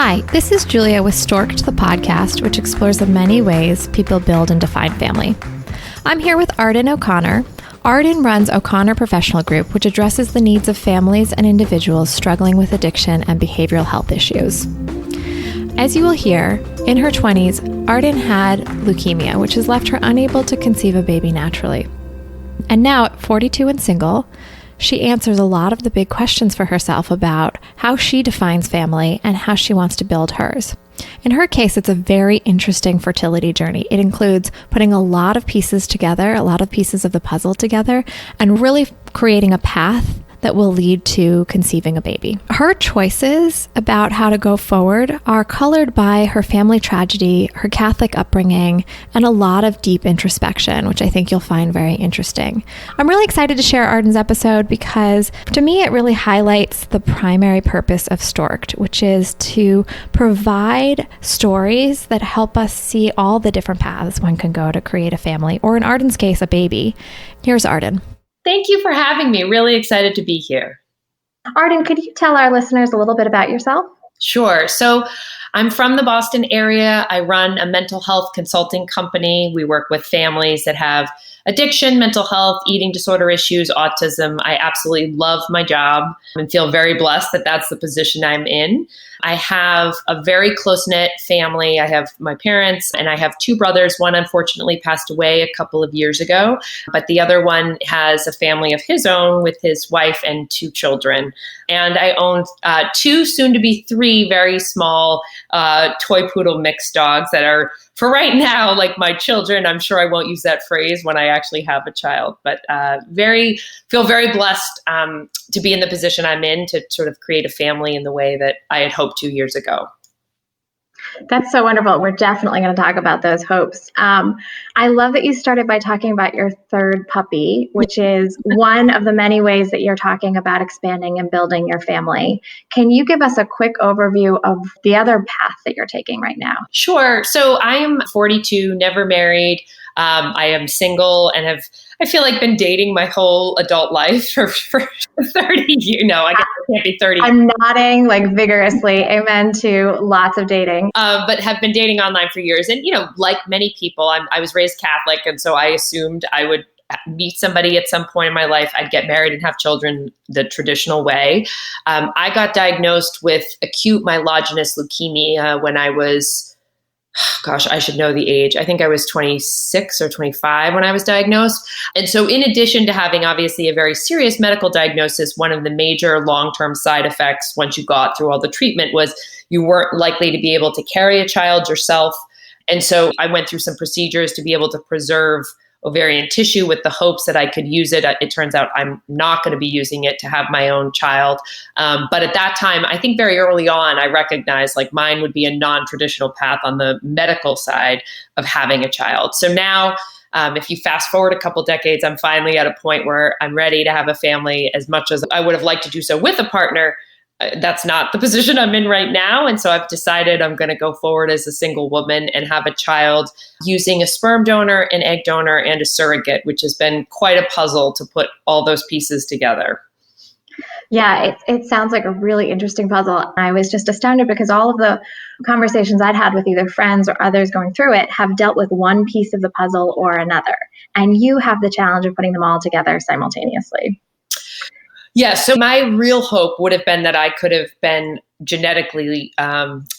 Hi, this is Julia with Stork'd, the podcast, which explores the many ways people build and define family. I'm here with Arden O'Connor. Arden runs O'Connor Professional Group, which addresses the needs of families and individuals struggling with addiction and behavioral health issues. As you will hear, in her 20s, Arden had leukemia, which has left her unable to conceive a baby naturally. And now, at 42 and single, she answers a lot of the big questions for herself about how she defines family and how she wants to build hers. In her case, it's a very interesting fertility journey. It includes putting a lot of pieces together, a lot of pieces of the puzzle together, and really creating a path that will lead to conceiving a baby. Her choices about how to go forward are colored by her family tragedy, her Catholic upbringing, and a lot of deep introspection, which I think you'll find very interesting. I'm really excited to share Arden's episode because to me, it really highlights the primary purpose of Stork'd, which is to provide stories that help us see all the different paths one can go to create a family, or in Arden's case, a baby. Here's Arden. Thank you for having me. Really excited to be here. Arden, could you tell our listeners a little bit about yourself? Sure. So I'm from the Boston area. I run a mental health consulting company. We work with families that have addiction, mental health, eating disorder issues, autism. I absolutely love my job and feel very blessed that that's the position I'm in. I have a very close-knit family. I have my parents and I have two brothers. One unfortunately passed away a couple of years ago, but the other one has a family of his own with his wife and two children. And I own two, soon to be three, very small toy poodle mixed dogs that are, for right now, like my children. I'm sure I won't use that phrase when I actually have a child, but feel very blessed to be in the position I'm in to sort of create a family in the way that I had hoped 2 years ago. That's so wonderful. We're definitely going to talk about those hopes. I love that you started by talking about your third puppy, which is one of the many ways that you're talking about expanding and building your family. Can you give us a quick overview of the other path that you're taking right now? Sure. So I am 42, never married. I am single and I feel like been dating my whole adult life for 30 years. No, I guess I can't be 30. I'm nodding like vigorously. Amen to lots of dating. But have been dating online for years. And, like many people, I was raised Catholic. And so I assumed I would meet somebody at some point in my life. I'd get married and have children the traditional way. I got diagnosed with acute myelogenous leukemia when I was, gosh, I should know the age. I think I was 26 or 25 when I was diagnosed. And so in addition to having obviously a very serious medical diagnosis, one of the major long-term side effects once you got through all the treatment was you weren't likely to be able to carry a child yourself. And so I went through some procedures to be able to preserve ovarian tissue with the hopes that I could use it. It turns out I'm not going to be using it to have my own child. But at that time, I think very early on, I recognized like mine would be a non-traditional path on the medical side of having a child. So now, if you fast forward a couple decades, I'm finally at a point where I'm ready to have a family as much as I would have liked to do so with a partner. That's not the position I'm in right now. And so I've decided I'm going to go forward as a single woman and have a child using a sperm donor, an egg donor, and a surrogate, which has been quite a puzzle to put all those pieces together. Yeah, it sounds like a really interesting puzzle. I was just astounded because all of the conversations I'd had with either friends or others going through it have dealt with one piece of the puzzle or another. And you have the challenge of putting them all together simultaneously. Yeah, so my real hope would have been that I could have been genetically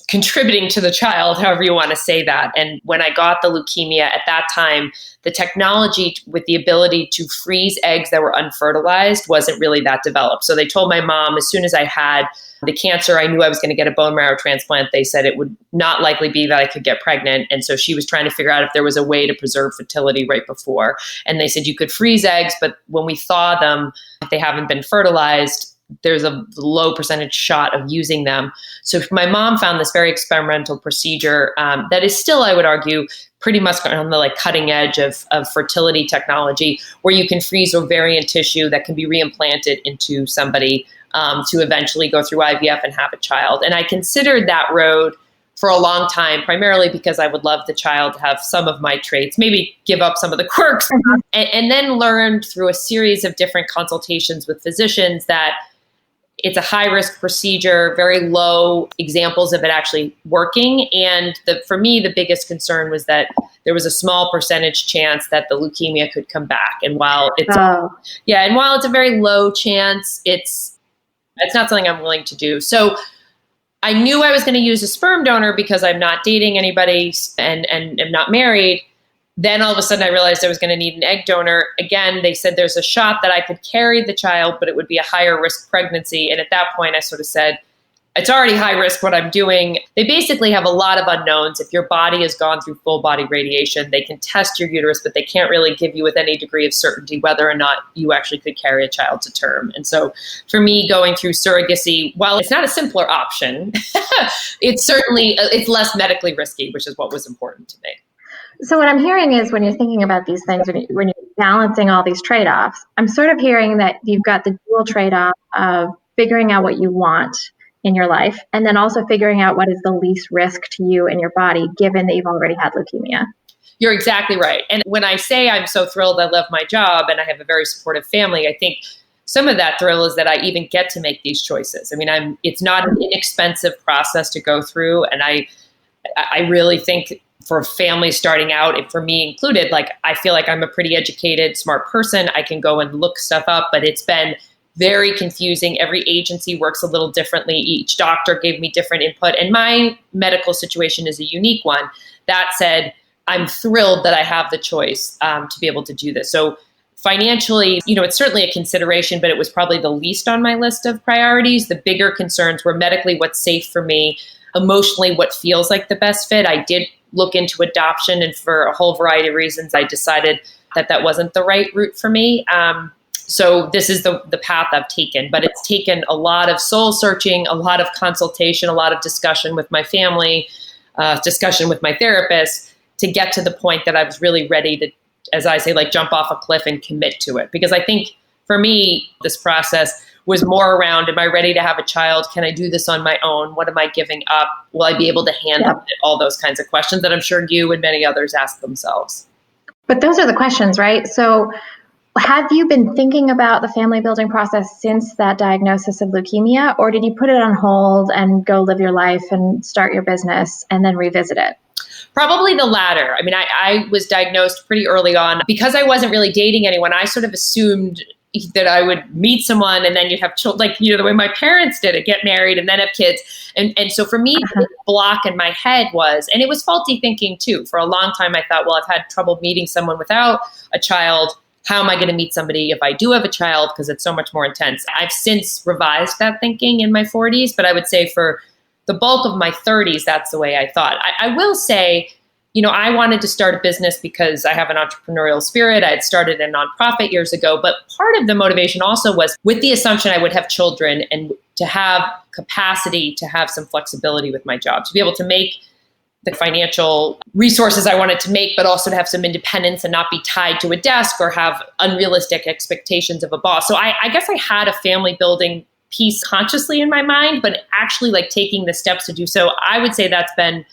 contributing to the child, however you want to say that. And when I got the leukemia at that time, the technology with the ability to freeze eggs that were unfertilized wasn't really that developed. So they told my mom as soon as I had the cancer, I knew I was going to get a bone marrow transplant. They said it would not likely be that I could get pregnant. And so she was trying to figure out if there was a way to preserve fertility right before. And they said you could freeze eggs, but when we thaw them, if they haven't been fertilized, there's a low percentage shot of using them. So my mom found this very experimental procedure that is still, I would argue, pretty much on the cutting edge of fertility technology, where you can freeze ovarian tissue that can be reimplanted into somebody to eventually go through IVF and have a child. And I considered that road for a long time, primarily because I would love the child to have some of my traits, maybe give up some of the quirks, and then learned through a series of different consultations with physicians that It's a high risk procedure, very low examples of it actually working. And for me, the biggest concern was that there was a small percentage chance that the leukemia could come back. And while it's a very low chance, it's not something I'm willing to do. So I knew I was going to use a sperm donor because I'm not dating anybody and am not married. Then all of a sudden I realized I was going to need an egg donor. Again, they said there's a shot that I could carry the child, but it would be a higher risk pregnancy. And at that point I sort of said, it's already high risk what I'm doing. They basically have a lot of unknowns. If your body has gone through full body radiation, they can test your uterus, but they can't really give you with any degree of certainty whether or not you actually could carry a child to term. And so for me, going through surrogacy, while it's not a simpler option, it's less medically risky, which is what was important to me. So what I'm hearing is when you're thinking about these things, when you're balancing all these trade-offs, I'm sort of hearing that you've got the dual trade-off of figuring out what you want in your life, and then also figuring out what is the least risk to you and your body, given that you've already had leukemia. You're exactly right. And when I say I'm so thrilled I love my job and I have a very supportive family, I think some of that thrill is that I even get to make these choices. I mean, it's not an inexpensive process to go through. And I really think for families starting out, and for me included, like I feel like I'm a pretty educated, smart person. I can go and look stuff up, but it's been very confusing. Every agency works a little differently. Each doctor gave me different input, and my medical situation is a unique one. That said, I'm thrilled that I have the choice to be able to do this. So financially, it's certainly a consideration, but it was probably the least on my list of priorities. The bigger concerns were medically what's safe for me, emotionally what feels like the best fit. I did look into adoption, and for a whole variety of reasons, I decided that wasn't the right route for me. So this is the path I've taken, but it's taken a lot of soul searching, a lot of consultation, a lot of discussion with my family, discussion with my therapist to get to the point that I was really ready to, as I say, like jump off a cliff and commit to it. Because I think for me, this process was more around, am I ready to have a child? Can I do this on my own? What am I giving up? Will I be able to handle it? All those kinds of questions that I'm sure you and many others ask themselves. But those are the questions, right? So have you been thinking about the family building process since that diagnosis of leukemia, or did you put it on hold and go live your life and start your business and then revisit it? Probably the latter. I mean, I was diagnosed pretty early on. Because I wasn't really dating anyone, I sort of assumed that I would meet someone and then you'd have children, like, the way my parents did it, get married and then have kids. And so for me, the block in my head was, and it was faulty thinking too. For a long time, I thought, well, I've had trouble meeting someone without a child. How am I going to meet somebody if I do have a child? Because it's so much more intense. I've since revised that thinking in my 40s, but I would say for the bulk of my 30s, that's the way I thought. I will say, I wanted to start a business because I have an entrepreneurial spirit. I had started a nonprofit years ago, but part of the motivation also was with the assumption I would have children and to have capacity to have some flexibility with my job, to be able to make the financial resources I wanted to make, but also to have some independence and not be tied to a desk or have unrealistic expectations of a boss. So I guess I had a family building piece consciously in my mind, but actually like taking the steps to do so, I would say that's been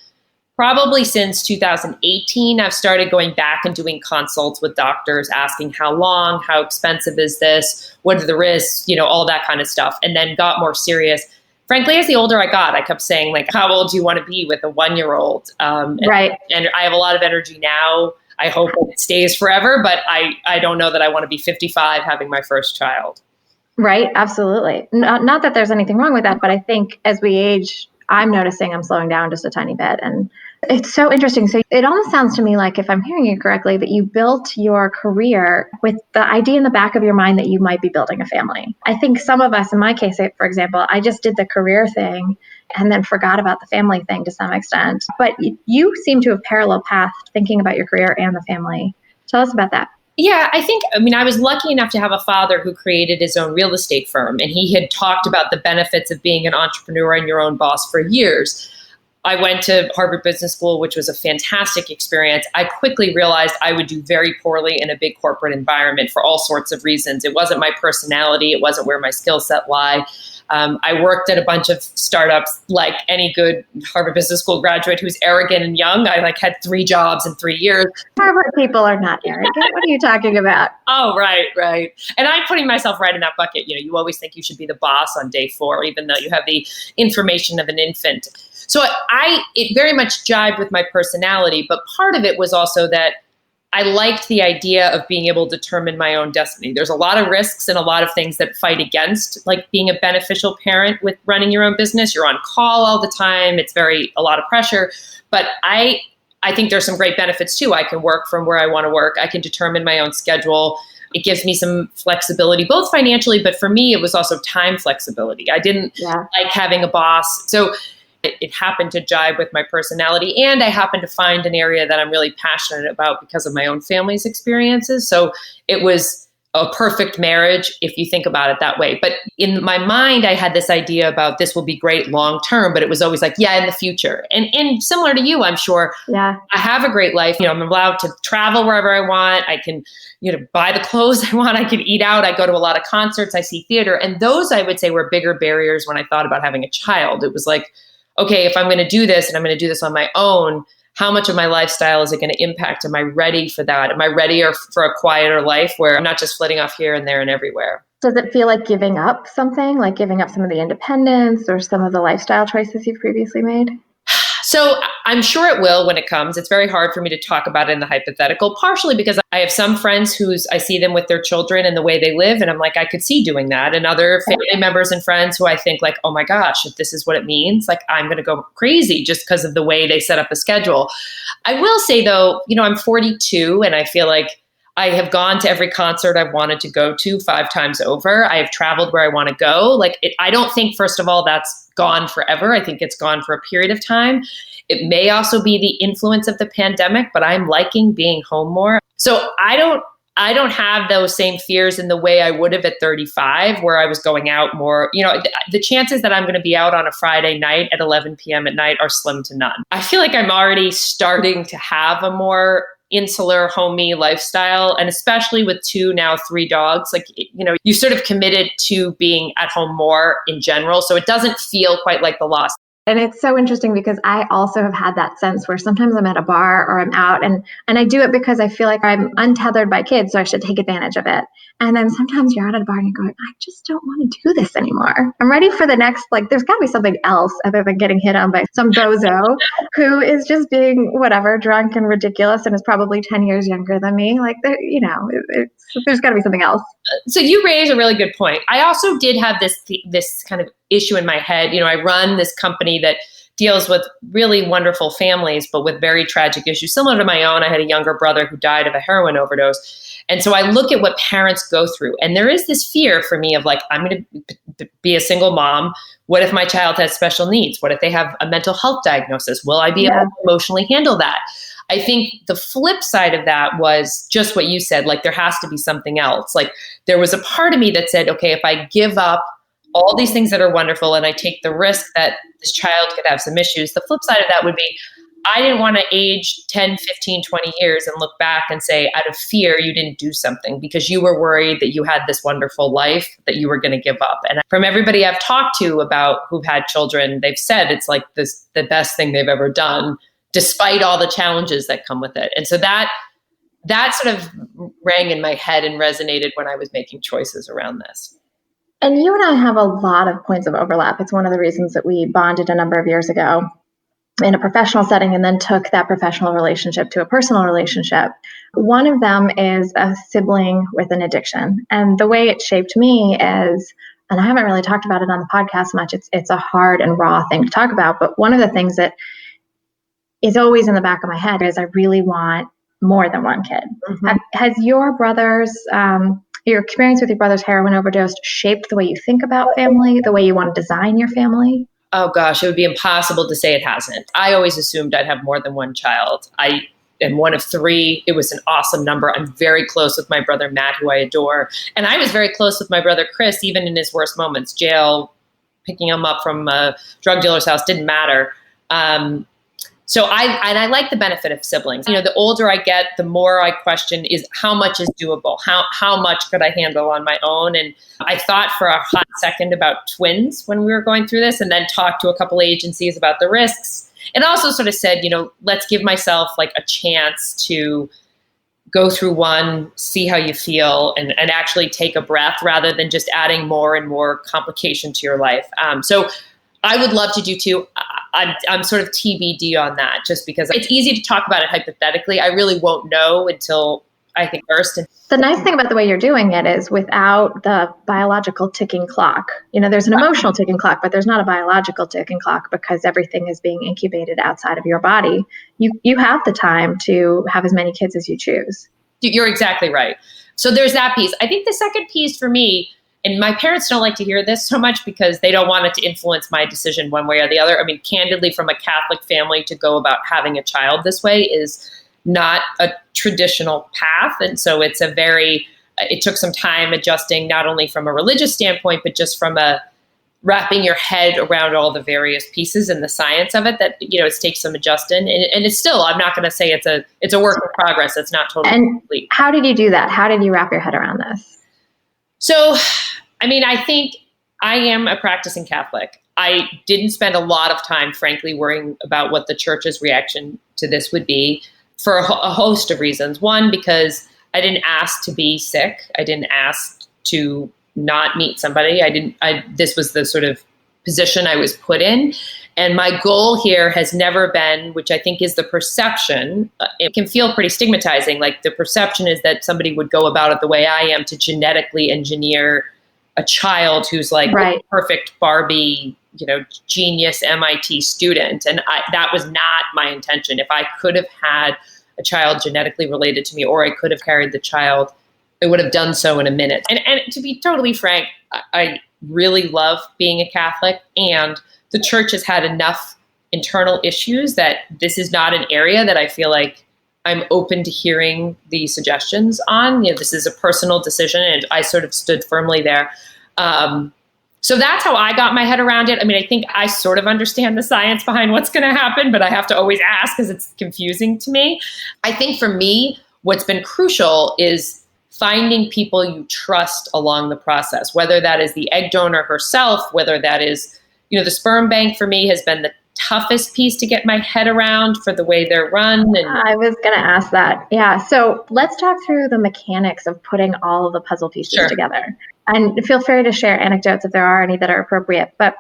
probably since 2018. I've started going back and doing consults with doctors, asking how long, how expensive is this, what are the risks, all that kind of stuff, and then got more serious. Frankly, as the older I got, I kept saying, like, how old do you want to be with a 1-year-old? Right. And I have a lot of energy now. I hope it stays forever, but I don't know that I want to be 55 having my first child. Right. Absolutely. Not that there's anything wrong with that, but I think as we age, I'm noticing I'm slowing down just a tiny bit. And it's so interesting. So it almost sounds to me like, if I'm hearing you correctly, that you built your career with the idea in the back of your mind that you might be building a family. I think some of us, in my case, for example, I just did the career thing and then forgot about the family thing to some extent. But you seem to have parallel path thinking about your career and the family. Tell us about that. Yeah, I was lucky enough to have a father who created his own real estate firm, and he had talked about the benefits of being an entrepreneur and your own boss for years. I went to Harvard Business School, which was a fantastic experience. I quickly realized I would do very poorly in a big corporate environment for all sorts of reasons. It wasn't my personality. It wasn't where my skill set lie. I worked at a bunch of startups like any good Harvard Business School graduate who's arrogant and young. I had 3 jobs in 3 years. Harvard people are not arrogant. What are you talking about? Oh, right. And I'm putting myself right in that bucket. You always think you should be the boss on day 4, even though you have the information of an infant. So it very much jibed with my personality, but part of it was also that I liked the idea of being able to determine my own destiny. There's a lot of risks and a lot of things that fight against being a beneficial parent with running your own business. You're on call all the time. It's a lot of pressure, but I think there's some great benefits too. I can work from where I want to work. I can determine my own schedule. It gives me some flexibility, both financially, but for me, it was also time flexibility. I didn't like having a boss. So it happened to jibe with my personality, and I happened to find an area that I'm really passionate about because of my own family's experiences. So it was a perfect marriage if you think about it that way. But in my mind, I had this idea about this will be great long term, but it was always in the future. And similar to you, I'm sure, I have a great life. I'm allowed to travel wherever I want. I can, buy the clothes I want. I can eat out. I go to a lot of concerts. I see theater. And those, I would say, were bigger barriers when I thought about having a child. It was okay, if I'm going to do this and I'm going to do this on my own, how much of my lifestyle is it going to impact? Am I ready for that? Am I ready for a quieter life where I'm not just flitting off here and there and everywhere? Does it feel like giving up something, like giving up some of the independence or some of the lifestyle choices you've previously made? So I'm sure it will when it comes. It's very hard for me to talk about it in the hypothetical, partially because I have some friends I see them with their children and the way they live. And I'm I could see doing that. And other family members and friends who I think oh my gosh, if this is what it means, I'm going to go crazy just because of the way they set up a schedule. I will say though, I'm 42 and I feel like I have gone to every concert I've wanted to go to 5 times over. I have traveled where I want to go. I don't think, first of all, that's gone forever. I think it's gone for a period of time. It may also be the influence of the pandemic, but I'm liking being home more. So I don't have those same fears in the way I would have at 35, where I was going out more. The chances that I'm going to be out on a Friday night at 11 p.m. at night are slim to none. I feel like I'm already starting to have a more insular, homey lifestyle. And especially with 2, now 3 dogs, you sort of committed to being at home more in general. So it doesn't feel quite like the loss. And it's so interesting because I also have had that sense where sometimes I'm at a bar or I'm out and I do it because I feel like I'm untethered by kids, so I should take advantage of it. And then sometimes you're out at a bar and you're going, I just don't want to do this anymore. I'm ready for the next, there's got to be something else other than getting hit on by some bozo who is just being whatever, drunk and ridiculous and is probably 10 years younger than me. There's got to be something else. So you raise a really good point. I also did have this kind of issue in my head. I run this company that deals with really wonderful families, but with very tragic issues. Similar to my own, I had a younger brother who died of a heroin overdose. And so I look at what parents go through. And there is this fear for me of I'm going to be a single mom. What if my child has special needs? What if they have a mental health diagnosis? Will I be able to emotionally handle that? I think the flip side of that was just what you said, there has to be something else. There was a part of me that said, okay, if I give up all these things that are wonderful and I take the risk that this child could have some issues, the flip side of that would be, I didn't want to age 10, 15, 20 years and look back and say, out of fear, you didn't do something because you were worried that you had this wonderful life that you were going to give up. And from everybody I've talked to about who've had children, they've said it's the best thing they've ever done, despite all the challenges that come with it. And so that sort of rang in my head and resonated when I was making choices around this. And you and I have a lot of points of overlap. It's one of the reasons that we bonded a number of years ago in a professional setting and then took that professional relationship to a personal relationship. One of them is a sibling with an addiction. And the way it shaped me is, and I haven't really talked about it on the podcast much, it's a hard and raw thing to talk about, but one of the things that is always in the back of my head is I really want more than one kid. Mm-hmm. Has your experience with your brother's heroin overdose shaped the way you think about family, the way you want to design your family? Oh gosh, it would be impossible to say it hasn't. I always assumed I'd have more than one child. I am one of 3. It was an awesome number. I'm very close with my brother, Matt, who I adore. And I was very close with my brother, Chris, even in his worst moments. Jail, picking him up from a drug dealer's house, didn't matter. So I like the benefit of siblings. The older I get, the more I question is how much is doable? How much could I handle on my own? And I thought for a hot second about twins when we were going through this, and then talked to a couple agencies about the risks. And also sort of said, let's give myself like a chance to go through one, see how you feel, and actually take a breath rather than just adding more and more complication to your life. So I would love to do two. I'm sort of TBD on that, just because it's easy to talk about it hypothetically. I really won't know until I think first. The nice thing about the way you're doing it is without the biological ticking clock. There's an emotional ticking clock, but there's not a biological ticking clock because everything is being incubated outside of your body. You have the time to have as many kids as you choose. You're exactly right. So there's that piece. I think the second piece for me, and my parents don't like to hear this so much because they don't want it to influence my decision one way or the other. I mean, candidly, from a Catholic family to go about having a child this way is not a traditional path. And so it took some time adjusting, not only from a religious standpoint, but just from a wrapping your head around all the various pieces and the science of it that, it takes some adjusting. And it's still, I'm not going to say it's a work in progress. It's not totally complete. How did you do that? How did you wrap your head around this? So, I think I am a practicing Catholic. I didn't spend a lot of time, frankly, worrying about what the church's reaction to this would be for a host of reasons. One, because I didn't ask to be sick. I didn't ask to not meet somebody. This was the sort of position I was put in. And my goal here has never been, which I think is the perception, it can feel pretty stigmatizing. Like the perception is that somebody would go about it the way I am to genetically engineer a child who's like a perfect Barbie, genius MIT student. And that was not my intention. If I could have had a child genetically related to me, or I could have carried the child, I would have done so in a minute. And to be totally frank, I really love being a Catholic, and the church has had enough internal issues that this is not an area that I feel like I'm open to hearing the suggestions on. This is a personal decision, and I sort of stood firmly there. So that's how I got my head around it. I think I sort of understand the science behind what's going to happen, but I have to always ask because it's confusing to me. I think for me, what's been crucial is finding people you trust along the process, whether that is the egg donor herself, whether that is, the sperm bank for me has been the toughest piece to get my head around for the way they're run. And I was going to ask that. Yeah. So let's talk through the mechanics of putting all of the puzzle pieces together. And feel free to share anecdotes if there are any that are appropriate. But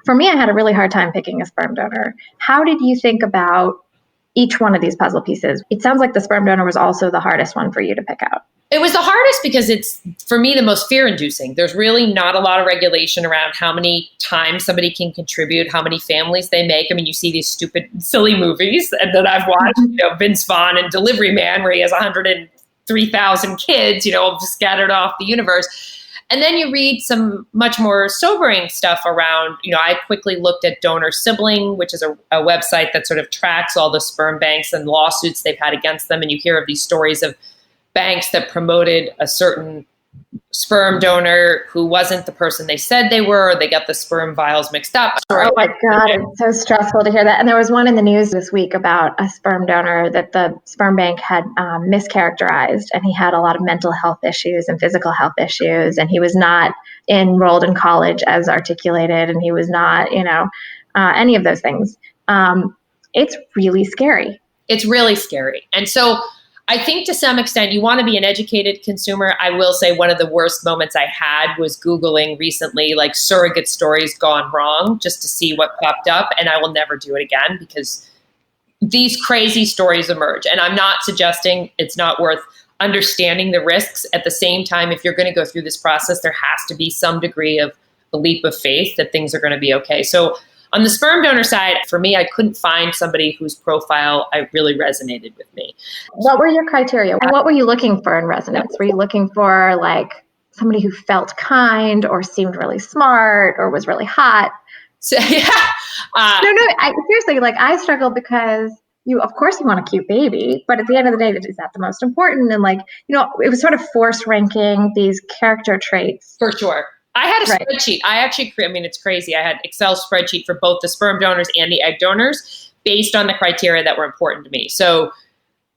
for me, I had a really hard time picking a sperm donor. How did you think about each one of these puzzle pieces? It sounds like the sperm donor was also the hardest one for you to pick out. It was the hardest because it's, for me, the most fear-inducing. There's really not a lot of regulation around how many times somebody can contribute, how many families they make. You see these stupid, silly movies that I've watched, Vince Vaughn and Delivery Man, where he has 103,000 kids, scattered off the universe. And then you read some much more sobering stuff around, I quickly looked at Donor Sibling, which is a website that sort of tracks all the sperm banks and lawsuits they've had against them. And you hear of these stories of banks that promoted a certain sperm donor who wasn't the person they said they were, or they got the sperm vials mixed up. Oh my God, it's so stressful to hear that. And there was one in the news this week about a sperm donor that the sperm bank had mischaracterized, and he had a lot of mental health issues and physical health issues, and he was not enrolled in college as articulated, and he was not, any of those things. It's really scary. It's really scary. And so I think to some extent you want to be an educated consumer. I will say one of the worst moments I had was Googling recently, like surrogate stories gone wrong, just to see what popped up. And I will never do it again because these crazy stories emerge. And I'm not suggesting it's not worth understanding the risks. At the same time, if you're going to go through this process, there has to be some degree of a leap of faith that things are going to be okay. So on the sperm donor side, for me, I couldn't find somebody whose profile really resonated with me. What were your criteria? What were you looking for in resonance? Were you looking for like somebody who felt kind or seemed really smart or was really hot? So, yeah. Seriously, I struggle because of course you want a cute baby, but at the end of the day, is that the most important? And it was sort of force ranking these character traits. For sure. I had a spreadsheet. I actually, it's crazy. I had Excel spreadsheet for both the sperm donors and the egg donors based on the criteria that were important to me. So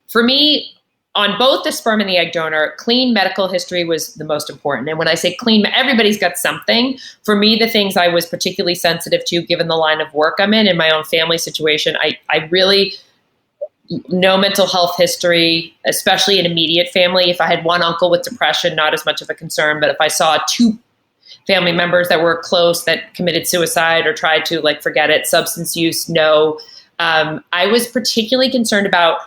for me, on both the sperm and the egg donor, clean medical history was the most important. And when I say clean, everybody's got something. For me, the things I was particularly sensitive to, given the line of work I'm in my own family situation, I really, no mental health history, especially in immediate family. If I had one uncle with depression, not as much of a concern. But if I saw two family members that were close that committed suicide or tried to, like, forget it, substance use, no. I was particularly concerned about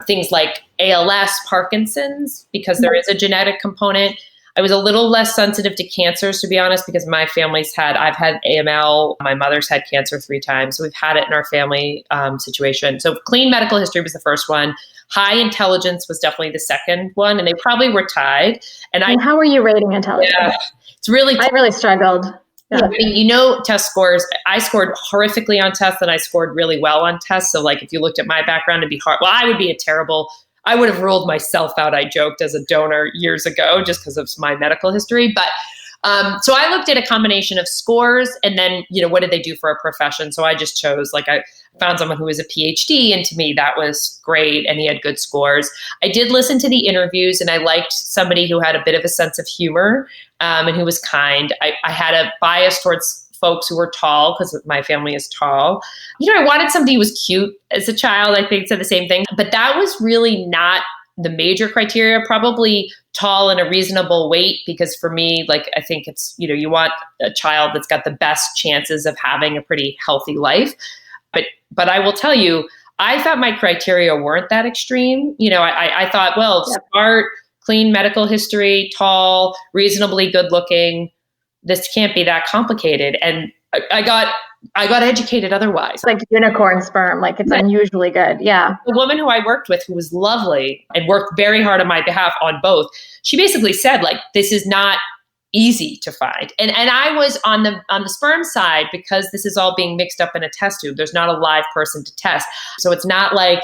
things like ALS, Parkinson's, because there is a genetic component. I was a little less sensitive to cancers, to be honest, because my family's I've had AML. My mother's had cancer 3 times. So we've had it in our family situation. So clean medical history was the first one. High intelligence was definitely the second one. And they probably were tied. And how were you rating intelligence? Yeah, it's really I really struggled. Yeah. I mean, test scores, I scored horrifically on tests and I scored really well on tests. So like, if you looked at my background, it'd be hard. Well, I would have ruled myself out, I joked, as a donor years ago, just because of my medical history. But so I looked at a combination of scores and then, what did they do for a profession? So I just chose, I found someone who was a PhD, and to me that was great. And he had good scores. I did listen to the interviews and I liked somebody who had a bit of a sense of humor and who was kind. I had a bias towards folks who were tall because my family is tall. I wanted somebody who was cute as a child. I think said the same thing, but that was really not the major criteria. Probably tall and a reasonable weight, because for me, I think it's, you want a child that's got the best chances of having a pretty healthy life. But I will tell you, I thought my criteria weren't that extreme. I thought, well, smart, clean medical history, tall, reasonably good looking. This can't be that complicated. And I got educated otherwise. It's like unicorn sperm, it's unusually good. Yeah. The woman who I worked with, who was lovely and worked very hard on my behalf on both, she basically said, this is not easy to find. And I was on the sperm side, because this is all being mixed up in a test tube. There's not a live person to test. So it's not like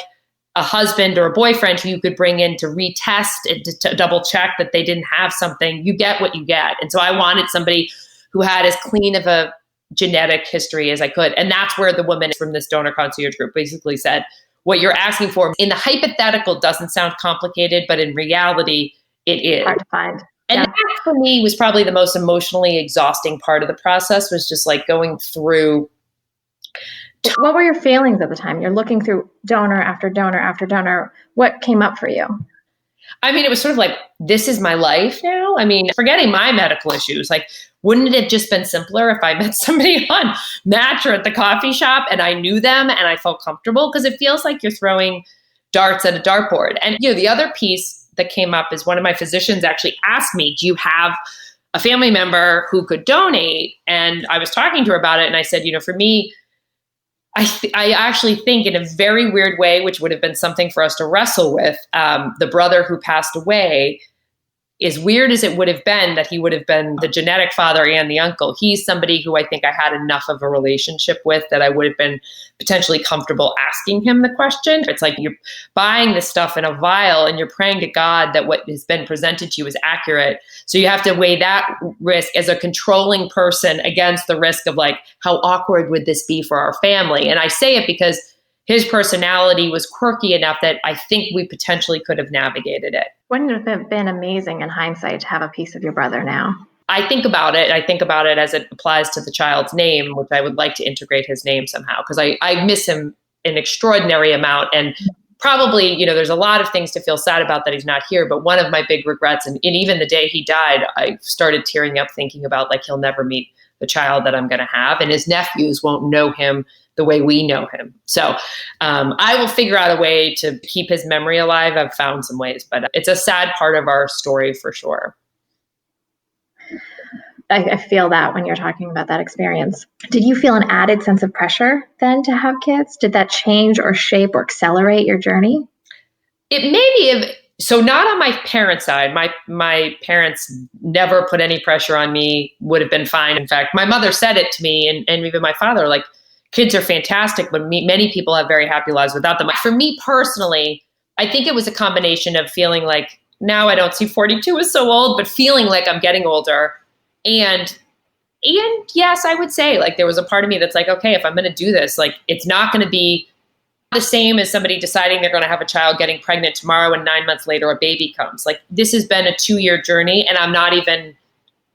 a husband or a boyfriend who you could bring in to retest and to double check that they didn't have something. You get what you get. And so I wanted somebody who had as clean of a genetic history as I could. And that's where the woman from this donor concierge group basically said, what you're asking for in the hypothetical doesn't sound complicated, but in reality, it is. Hard to find. And that for me was probably the most emotionally exhausting part of the process, was just going through. What were your feelings at the time? You're looking through donor after donor after donor. What came up for you? I mean, it was sort of this is my life now. I mean, forgetting my medical issues, wouldn't it have just been simpler if I met somebody on Match or at the coffee shop and I knew them and I felt comfortable? Because it feels like you're throwing darts at a dartboard. And, the other piece that came up is one of my physicians actually asked me, do you have a family member who could donate? And I was talking to her about it. And I said, for me, I actually think in a very weird way, which would have been something for us to wrestle with, the brother who passed away, as weird as it would have been that he would have been the genetic father and the uncle, he's somebody who I think I had enough of a relationship with that I would have been potentially comfortable asking him the question. It's like you're buying this stuff in a vial and you're praying to God that what has been presented to you is accurate. So you have to weigh that risk as a controlling person against the risk of how awkward would this be for our family? And I say it because his personality was quirky enough that I think we potentially could have navigated it. Wouldn't it have been amazing in hindsight to have a piece of your brother now? I think about it. I think about it as it applies to the child's name, which I would like to integrate his name somehow, because I miss him an extraordinary amount. And probably, there's a lot of things to feel sad about that he's not here. But one of my big regrets, and even the day he died, I started tearing up thinking about he'll never meet the child that I'm going to have. And his nephews won't know him the way we know him. So I will figure out a way to keep his memory alive. I've found some ways, but it's a sad part of our story for sure. I feel that when you're talking about that experience. Did you feel an added sense of pressure then to have kids? Did that change or shape or accelerate your journey? It maybe so not on my parents' side. My parents never put any pressure on me, would have been fine. In fact, my mother said it to me and even my father, kids are fantastic, but many people have very happy lives without them. For me personally, I think it was a combination of feeling now I don't see 42 as so old, but feeling like I'm getting older. And yes, I would say there was a part of me that's okay, if I'm going to do this, it's not going to be The same as somebody deciding they're going to have a child, getting pregnant tomorrow, and 9 months later a baby comes. Like, this has been a 2-year journey, and I'm not even,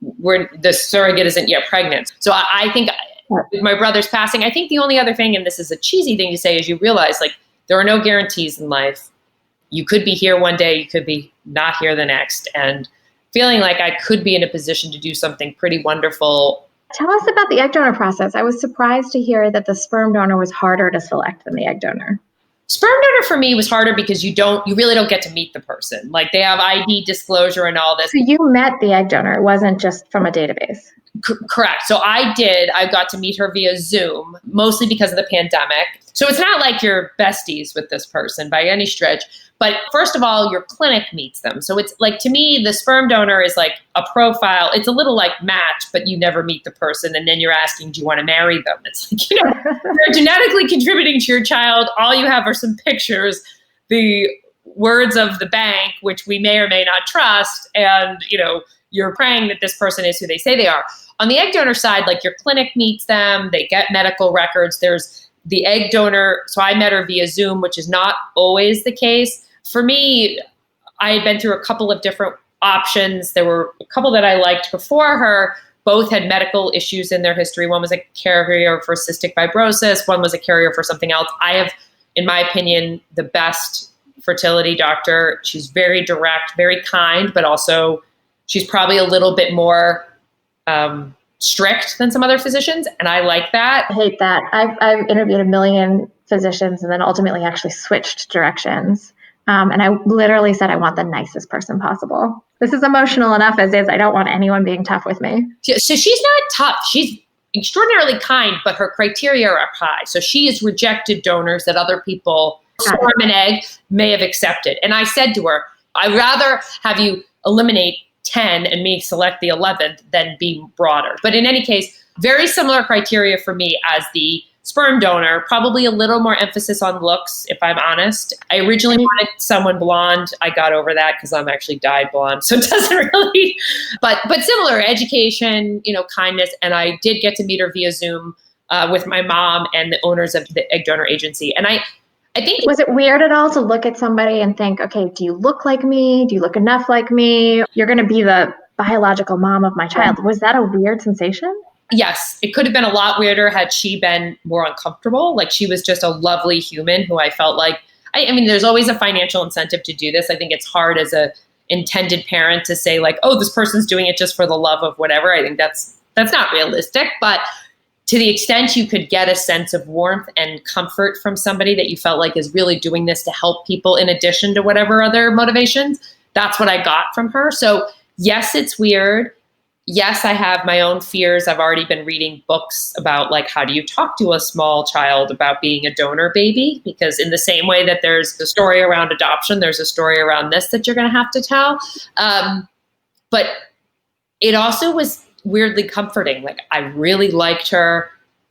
the surrogate isn't yet pregnant. So I think with my brother's passing, I think the only other thing, and this is a cheesy thing to say, is you realize like there are no guarantees in life. You could be here one day, you could be not here the next, and feeling like I could be in a position to do something pretty wonderful. Tell us about the egg donor process. I was surprised to hear that the sperm donor was harder to select than the egg donor. Sperm donor for me was harder because you really don't get to meet the person. Like, they have ID disclosure and all this. So you met the egg donor. It wasn't just from a database. Correct. So I got to meet her via Zoom, mostly because of the pandemic. So it's not like you're besties with this person by any stretch. But first of all, your clinic meets them. So it's like, to me, the sperm donor is like a profile. It's a little like Match, but you never meet the person. And then you're asking, do you want to marry them? It's like, they're genetically contributing to your child. All you have are some pictures, the words of the bank, which we may or may not trust. And, you're praying that this person is who they say they are. On the egg donor side, like, your clinic meets them, they get medical records. There's the egg donor. So I met her via Zoom, which is not always the case. For me, I had been through a couple of different options. There were a couple that I liked before her. Both had medical issues in their history. One was a carrier for cystic fibrosis. One was a carrier for something else. I have, in my opinion, the best fertility doctor. She's very direct, very kind, but also she's probably a little bit more strict than some other physicians. And I like that. I hate that. I've interviewed a million physicians and then ultimately actually switched directions. And I literally said, I want the nicest person possible. This is emotional enough as is. I don't want anyone being tough with me. So she's not tough. She's extraordinarily kind, but her criteria are high. So she has rejected donors that other people, sperm and egg, may have accepted. And I said to her, I'd rather have you eliminate 10 and me select the 11th than be broader. But in any case, very similar criteria for me as the sperm donor, probably a little more emphasis on looks, if I'm honest. I originally wanted someone blonde. I got over that because I'm actually dyed blonde. So it doesn't really, but similar education, kindness. And I did get to meet her via Zoom with my mom and the owners of the egg donor agency. And I think, was it weird at all to look at somebody and think, okay, do you look like me? Do you look enough like me? You're going to be the biological mom of my child. Was that a weird sensation? Yes, it could have been a lot weirder had she been more uncomfortable. Like, she was just a lovely human who I felt like, I mean, there's always a financial incentive to do this. I think it's hard as a intended parent to say like, oh, this person's doing it just for the love of whatever. I think that's not realistic. But to the extent you could get a sense of warmth and comfort from somebody that you felt like is really doing this to help people in addition to whatever other motivations, that's what I got from her. So yes, it's weird. Yes, I have my own fears. I've already been reading books about like, how do you talk to a small child about being a donor baby? Because in the same way that there's a story around adoption, there's a story around this that you're going to have to tell. But it also was weirdly comforting. Like, I really liked her.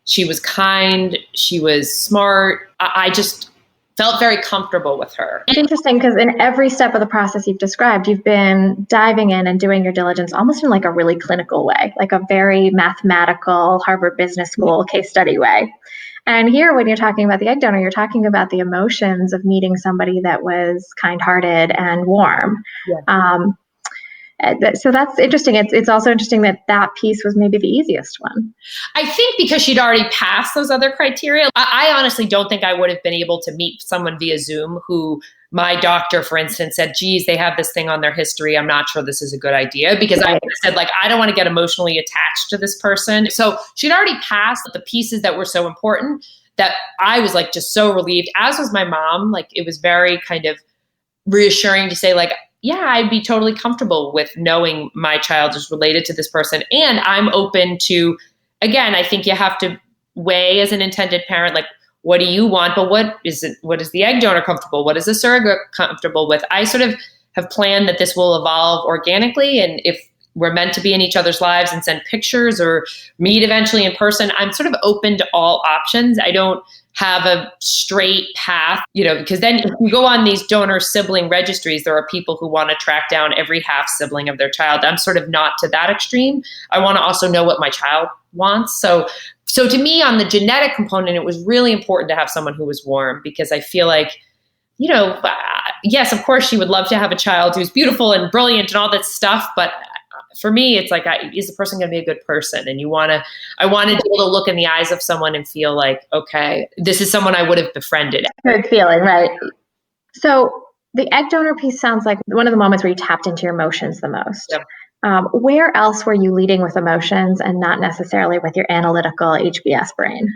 She was kind. She was smart. I just felt very comfortable with her. It's interesting because in every step of the process you've described, you've been diving in and doing your diligence almost in like a really clinical way, like a very mathematical Harvard Business School case study way. And here, when you're talking about the egg donor, you're talking about the emotions of meeting somebody that was kind-hearted and warm. Yeah. So that's interesting. It's also interesting that piece was maybe the easiest one. I think because she'd already passed those other criteria. I honestly don't think I would have been able to meet someone via Zoom who my doctor, for instance, said, geez, they have this thing on their history. I'm not sure this is a good idea, because I said, like, I don't want to get emotionally attached to this person. So she'd already passed the pieces that were so important that I was like just so relieved, as was my mom. Like, it was very kind of reassuring to say, like, yeah, I'd be totally comfortable with knowing my child is related to this person. And I'm open to, again, I think you have to weigh as an intended parent, like, what do you want? But what is the egg donor comfortable? What is the surrogate comfortable with? I sort of have planned that this will evolve organically. And if we're meant to be in each other's lives and send pictures or meet eventually in person. I'm sort of open to all options. I don't have a straight path, because then if you go on these donor sibling registries, there are people who want to track down every half sibling of their child. I'm sort of not to that extreme. I want to also know what my child wants. So to me, on the genetic component, it was really important to have someone who was warm, because I feel like, yes, of course, she would love to have a child who's beautiful and brilliant and all that stuff. But for me, it's like, is the person going to be a good person? And I wanted to be able to look in the eyes of someone and feel like, okay, this is someone I would have befriended. Good feeling, right? So the egg donor piece sounds like one of the moments where you tapped into your emotions the most. Yep. Where else were you leading with emotions and not necessarily with your analytical HBS brain?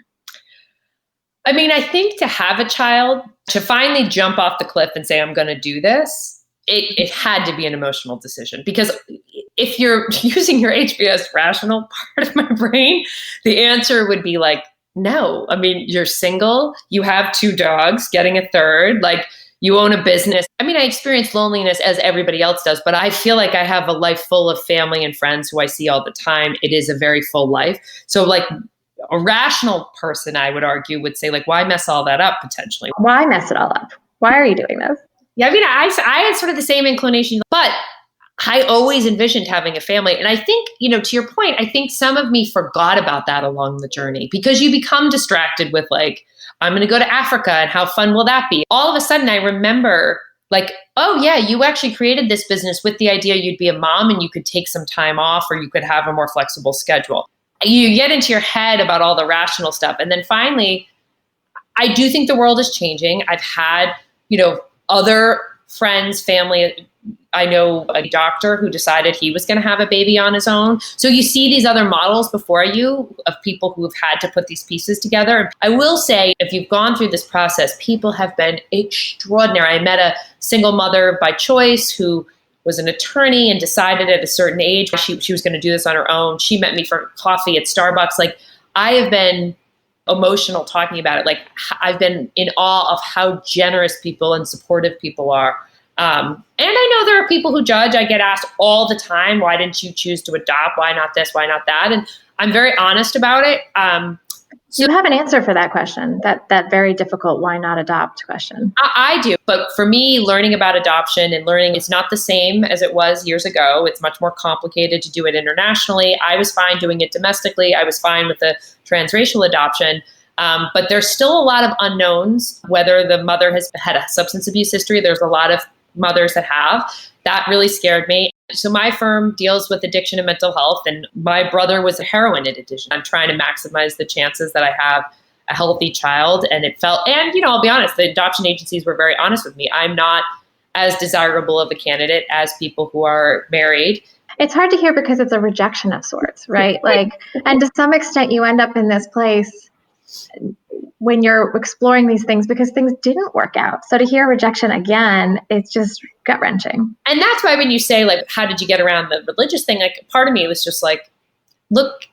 I mean, I think to have a child, to finally jump off the cliff and say, I'm going to do this, it had to be an emotional decision. Because if you're using your HBS rational part of my brain, the answer would be like, no. I mean, you're single, you have 2 dogs, getting a third, like you own a business. I mean, I experience loneliness as everybody else does, but I feel like I have a life full of family and friends who I see all the time. It is a very full life. So like a rational person, I would argue, would say like, why mess all that up potentially? Why mess it all up? Why are you doing this? Yeah, I mean, I had sort of the same inclination, but I always envisioned having a family. And I think, to your point, I think some of me forgot about that along the journey, because you become distracted with like, I'm going to go to Africa and how fun will that be? All of a sudden, I remember like, oh yeah, you actually created this business with the idea you'd be a mom and you could take some time off, or you could have a more flexible schedule. You get into your head about all the rational stuff. And then finally, I do think the world is changing. I've had, other friends, family. I know a doctor who decided he was going to have a baby on his own. So you see these other models before you of people who have had to put these pieces together. I will say, if you've gone through this process, people have been extraordinary. I met a single mother by choice who was an attorney and decided at a certain age she was going to do this on her own. She met me for coffee at Starbucks. Like, I have been emotional talking about it. Like, I've been in awe of how generous people and supportive people are. And I know there are people who judge. I get asked all the time, why didn't you choose to adopt? Why not this? Why not that? And I'm very honest about it. You have an answer for that question, that very difficult why not adopt question. I do. But for me, learning about adoption and learning, it's not the same as it was years ago. It's much more complicated to do it internationally. I was fine doing it domestically. I was fine with the transracial adoption. But there's still a lot of unknowns, whether the mother has had a substance abuse history. There's a lot of mothers that have. That really scared me. So my firm deals with addiction and mental health, and my brother was a heroin addiction. I'm trying to maximize the chances that I have a healthy child. And it felt, and I'll be honest, the adoption agencies were very honest with me. I'm not as desirable of a candidate as people who are married. It's hard to hear because it's a rejection of sorts, right? Like, and to some extent you end up in this place when you're exploring these things because things didn't work out. So to hear rejection again, it's just gut-wrenching. And that's why when you say, like, how did you get around the religious thing? Like, part of me was just like, look,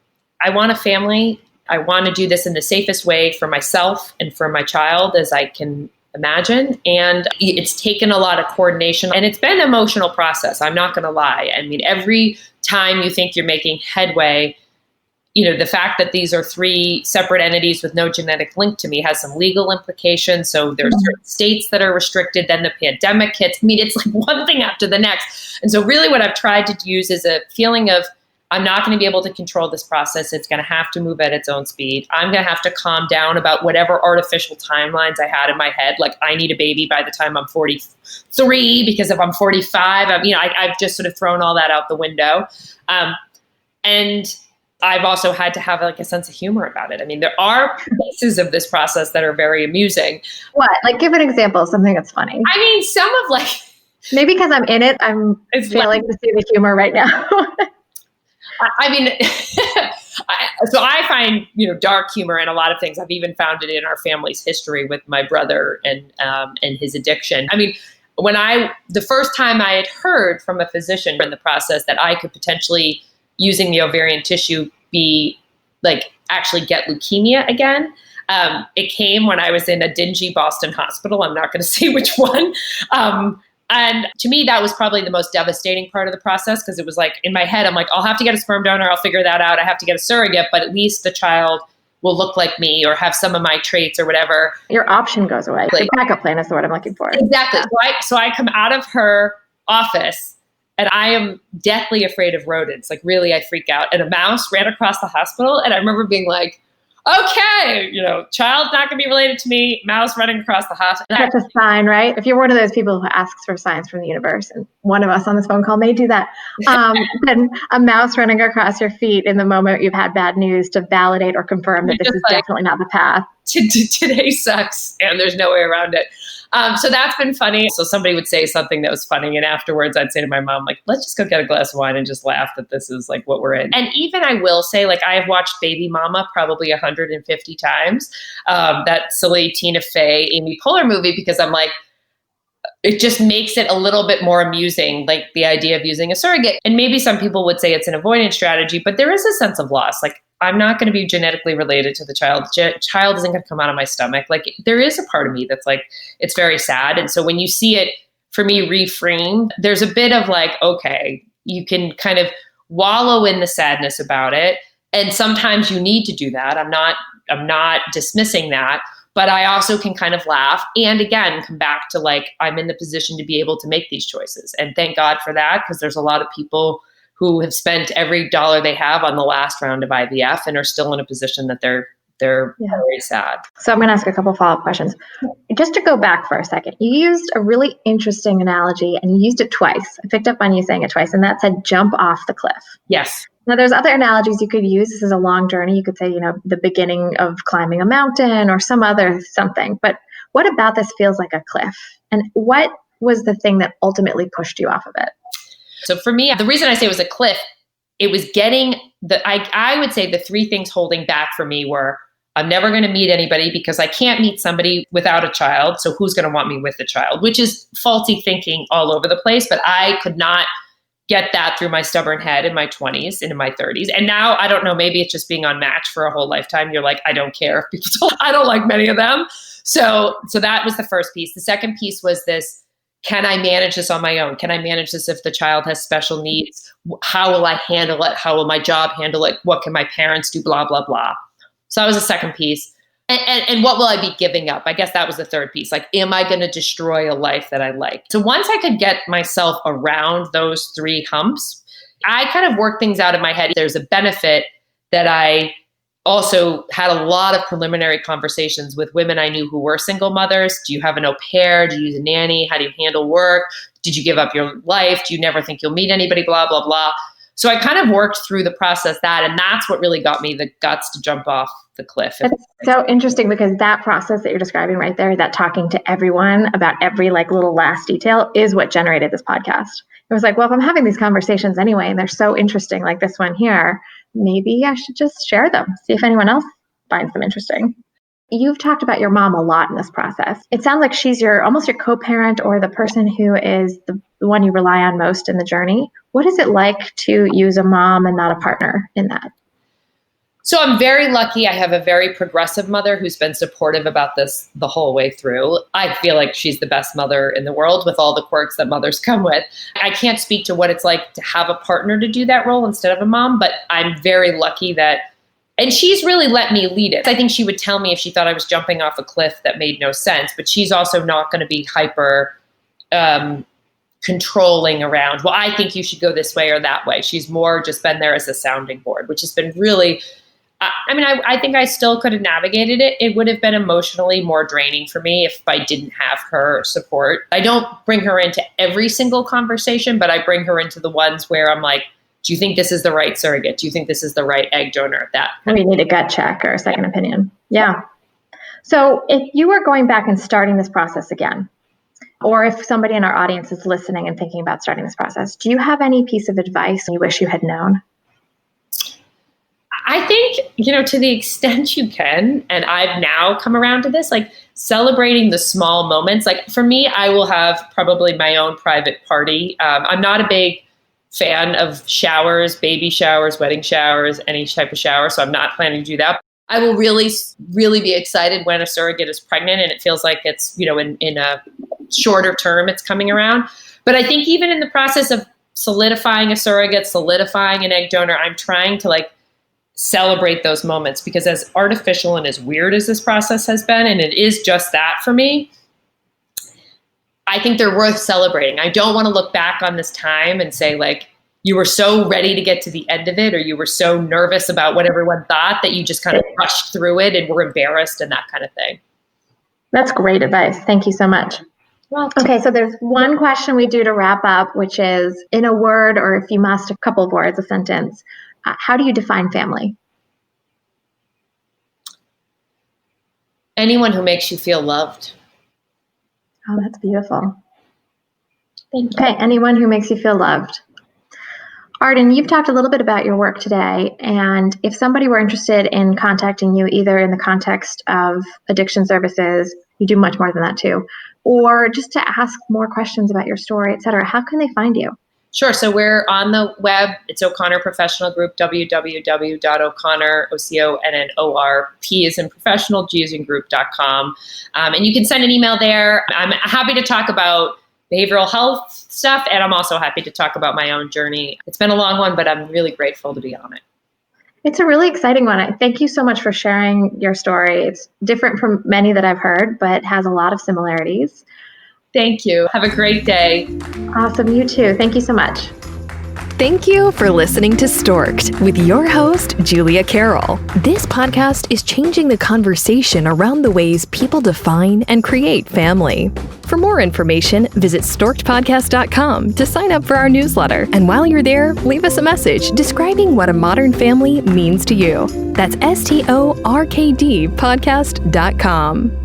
I want a family. I want to do this in the safest way for myself and for my child as I can imagine. And it's taken a lot of coordination, and it's been an emotional process. I'm not going to lie. I mean, every time you think you're making headway, the fact that these are 3 separate entities with no genetic link to me has some legal implications. So there's certain states that are restricted. Then the pandemic hits. I mean, it's like one thing after the next. And so really what I've tried to use is a feeling of, I'm not going to be able to control this process. It's going to have to move at its own speed. I'm going to have to calm down about whatever artificial timelines I had in my head. Like, I need a baby by the time I'm 43, because if I'm 45, I've just sort of thrown all that out the window. And I've also had to have like a sense of humor about it. I mean, there are pieces of this process that are very amusing. What? Like, give an example of something that's funny. I mean, some of like... Maybe because I'm in it, I'm failing to see the humor right now. I mean, so I find, dark humor in a lot of things. I've even found it in our family's history with my brother and his addiction. I mean, the first time I had heard from a physician in the process that I could potentially, using the ovarian tissue, be like actually get leukemia again. It came when I was in a dingy Boston hospital. I'm not going to say which one. And to me, that was probably the most devastating part of the process, because it was like in my head, I'm like, I'll have to get a sperm donor. I'll figure that out. I have to get a surrogate, but at least the child will look like me or have some of my traits or whatever. Your option goes away. The backup plan is the word I'm looking for. Exactly. Yeah. So I come out of her office and I am deathly afraid of rodents. Like really, I freak out. And a mouse ran across the hospital. And I remember being like, okay, child's not going to be related to me, mouse running across the hospital. That's a sign, right? If you're one of those people who asks for signs from the universe, and one of us on this phone call may do that, then a mouse running across your feet in the moment you've had bad news to validate or confirm that this is definitely not the path. Today sucks and there's no way around it. So that's been funny. So somebody would say something that was funny, and afterwards I'd say to my mom, like, let's just go get a glass of wine and just laugh that this is like what we're in. And even I will say, like, I have watched Baby Mama probably 150 times, that silly Tina Fey, Amy Poehler movie, because I'm like, it just makes it a little bit more amusing, like the idea of using a surrogate. And maybe some people would say it's an avoidance strategy, but there is a sense of loss. Like, I'm not going to be genetically related to the child. Child isn't going to come out of my stomach. Like, there is a part of me that's like, it's very sad. And so when you see it, for me, reframed, there's a bit of like, okay, you can kind of wallow in the sadness about it. And sometimes you need to do that. I'm not dismissing that. But I also can kind of laugh and again, come back to like, I'm in the position to be able to make these choices. And thank God for that, because there's a lot of people who have spent every dollar they have on the last round of IVF and are still in a position that they're very sad. So I'm going to ask a couple follow-up questions. Just to go back for a second, you used a really interesting analogy and you used it twice. I picked up on you saying it twice, and that said, jump off the cliff. Yes. Now, there's other analogies you could use. This is a long journey. You could say, the beginning of climbing a mountain or some other something. But what about this feels like a cliff? And what was the thing that ultimately pushed you off of it? So for me, the reason I say it was a cliff, it was getting I would say the three things holding back for me were, I'm never going to meet anybody because I can't meet somebody without a child. So who's going to want me with a child, which is faulty thinking all over the place. But I could not get that through my stubborn head in my 20s and in my 30s. And now, I don't know, maybe it's just being on Match for a whole lifetime. You're like, I don't care if people don't, I don't like many of them. So that was the first piece. The second piece was this, can I manage this on my own? Can I manage this if the child has special needs? How will I handle it? How will my job handle it? What can my parents do? Blah, blah, blah. So that was the second piece. And what will I be giving up? I guess that was the third piece. Like, am I going to destroy a life that I like? So once I could get myself around those three humps, I kind of worked things out in my head. There's a benefit that I also had a lot of preliminary conversations with women I knew who were single mothers. Do you have an au pair? Do you use a nanny? How do you handle work? Did you give up your life? Do you never think you'll meet anybody? Blah, blah, blah. So I kind of worked through the process and that's what really got me the guts to jump off the cliff. It's so interesting because that process that you're describing right there, that talking to everyone about every like little last detail is what generated this podcast. It was like, well, if I'm having these conversations anyway, and they're so interesting, like this one here, maybe I should just share them, see if anyone else finds them interesting. You've talked about your mom a lot in this process. It sounds like she's almost your co-parent or the person who is the one you rely on most in the journey. What is it like to use a mom and not a partner in that? So I'm very lucky. I have a very progressive mother who's been supportive about this the whole way through. I feel like she's the best mother in the world with all the quirks that mothers come with. I can't speak to what it's like to have a partner to do that role instead of a mom, but I'm very lucky and she's really let me lead it. I think she would tell me if she thought I was jumping off a cliff that made no sense, but she's also not going to be hyper controlling around, well, I think you should go this way or that way. She's more just been there as a sounding board, which has been really, I think I still could have navigated it. It would have been emotionally more draining for me if I didn't have her support. I don't bring her into every single conversation, but I bring her into the ones where I'm like, do you think this is the right surrogate? Do you think this is the right egg donor? We need a gut check or a second opinion. Yeah. So if you were going back and starting this process again, or if somebody in our audience is listening and thinking about starting this process, do you have any piece of advice you wish you had known? I think, to the extent you can, and I've now come around to this, like celebrating the small moments. Like for me, I will have probably my own private party. I'm not a big fan of showers, baby showers, wedding showers, any type of shower. So I'm not planning to do that. I will really, really be excited when a surrogate is pregnant and it feels like it's, in a shorter term it's coming around. But I think even in the process of solidifying a surrogate, solidifying an egg donor, I'm trying to like celebrate those moments, because as artificial and as weird as this process has been, and it is just that for me, I think they're worth celebrating. I don't want to look back on this time and say like, you were so ready to get to the end of it, or you were so nervous about what everyone thought that you just kind of rushed through it and were embarrassed and that kind of thing. That's great advice. Thank you so much. Well, okay, so there's one question we do to wrap up, which is, in a word, or if you must, a couple of words, a sentence, how do you define family? Anyone who makes you feel loved. Oh, that's beautiful. Thank you. Okay, anyone who makes you feel loved. Arden, you've talked a little bit about your work today, and if somebody were interested in contacting you, either in the context of addiction services, you do much more than that too, or just to ask more questions about your story, et cetera, how can they find you? Sure. So we're on the web. It's O'Connor Professional Group, www.o'connor, O-C-O-N-N-O-R-P as in professional, G as in group.com. And you can send an email there. I'm happy to talk about behavioral health stuff, and I'm also happy to talk about my own journey. It's been a long one, but I'm really grateful to be on it. It's a really exciting one. Thank you so much for sharing your story. It's different from many that I've heard, but has a lot of similarities. Thank you. Have a great day. Awesome. You too. Thank you so much. Thank you for listening to Stork'd with your host, Julia Carroll. This podcast is changing the conversation around the ways people define and create family. For more information, visit storkedpodcast.com to sign up for our newsletter. And while you're there, leave us a message describing what a modern family means to you. That's STORKD podcast.com.